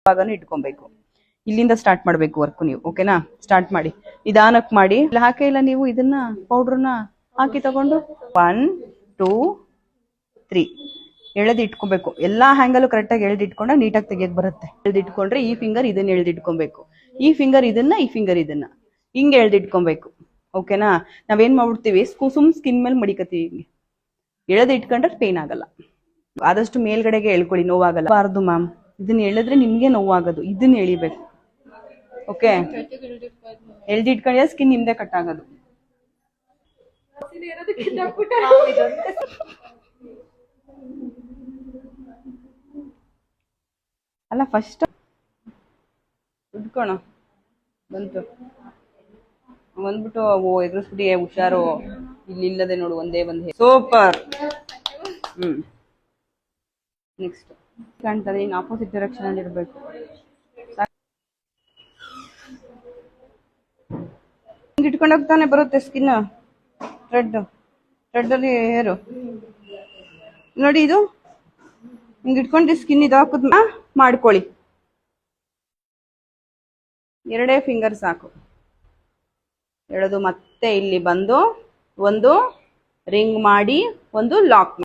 ಭಾಗನೂ ಇಟ್ಕೊಬೇಕು. ಇಲ್ಲಿಂದ ಸ್ಟಾರ್ಟ್ ಮಾಡಬೇಕು ವರ್ಕ್ ನೀವು. ಓಕೆನಾ? ಸ್ಟಾರ್ಟ್ ಮಾಡಿ, ನಿಧಾನಕ್ಕೆ ಮಾಡಿ. ಇಲ್ಲ ಹಾಕೇ ಇಲ್ಲ ನೀವು ಇದನ್ನ ಪೌಡ್ರನ್ನ ಹಾಕಿ ತಗೊಂಡು 1 2 3 ಎಳೆದು ಇಟ್ಕೊಬೇಕು. ಎಲ್ಲಾ ಹ್ಯಾಂಗಲ್ಲೂ ಕರೆಕ್ಟಾಗಿ ಎಳೆದು ಇಟ್ಕೊಂಡಾಗ ನೀಟಾಗಿ ತೆಗಿಯಕ್ ಬರುತ್ತೆ. ಎಳೆದು ಇಟ್ಕೊಂಡ್ರೆ ಈ ಫಿಂಗರ್ ಇದನ್ನ ಎಳೆದು ಇಟ್ಕೊಬೇಕು, ಈ ಫಿಂಗರ್ ಇದನ್ನ, ಈ ಫಿಂಗರ್ ಇದನ್ನ ಹಿಂಗೆ ಎಳೆದು ಇಟ್ಕೊಬೇಕು. ಓಕೆನಾ? ನಾವೇನ್ ಮಾಡ್ಬಿಡ್ತೀವಿ, ಸುಮ್ ಸ್ಕಿನ್ ಮೇಲೆ ಮಡಿಕತ್ತೀವಿ. ಹಿಂಗೆ ಎಳೆದು ಇಟ್ಕೊಂಡ್ರೆ ಪೇನ್ ಆಗಲ್ಲ. ಆದಷ್ಟು ಮೇಲ್ಗಡೆಗೆ ಎಳ್ಕೊಳ್ಳಿ, ನೋವಾಗಲ್ಲ. ಬಾರ್ದು ಮ್ಯಾಮ್, ಇದನ್ನ ಎಳೆದ್ರೆ ನಿಮ್ಗೆ ನೋವಾಗೋದು, ಇದನ್ನ ಎಳಿಬೇಕು. ಓಕೆ? ಎಳ್ದು ಇಟ್ಕೊಂಡ್ರೆ ಸ್ಕಿನ್ ನಿಮ್ದೆ ಕಟ್ ಆಗೋದು. ಅಲ್ಲ ಫಸ್ಟ್ ಇಟ್ಕೋಣ ಬಂತು ಬಂದ್ಬಿಟ್ಟು ಎದುರಿಸ್ಬಿಡಿ. ಹುಷಾರು, ಇಲ್ಲಿ ಇಲ್ಲದೆ ನೋಡು ಒಂದೇ ಒಂದು. ಸೂಪರ್. ನೆಕ್ಸ್ಟ್ ಕಾಣ್ತದೆ, ಹಿಂಗೆ ಆಪೋಸಿಟ್ ಡೈರೆಕ್ಷನ್ ಅಲ್ಲಿ ಇರಬೇಕು. ಹಿಂಗೆ ಇಟ್ಕೊಂಡು ಹೋಗ್ತಾನೆ ಬರುತ್ತೆ ಸ್ಕಿನ್. ಥ್ರೆಡ್ ಅಲ್ಲಿ ಹೇರು ನೋಡಿ, ಇದು ಹಿಂಗೆ ಇಟ್ಕೊಂಡ್ರೆ ಸ್ಕಿನ್ ಇದು ಹಾಕುದ್ ಮಾಡ್ಕೊಳ್ಳಿ. 2 ಫಿಂಗರ್ ಸಾಕು. ಎಳೆದು ಮತ್ತೆ ಇಲ್ಲಿ ಬಂದು ಒಂದು ರಿಂಗ್ ಮಾಡಿ, ಒಂದು ಲಾಕ್ ಮಾಡಿ.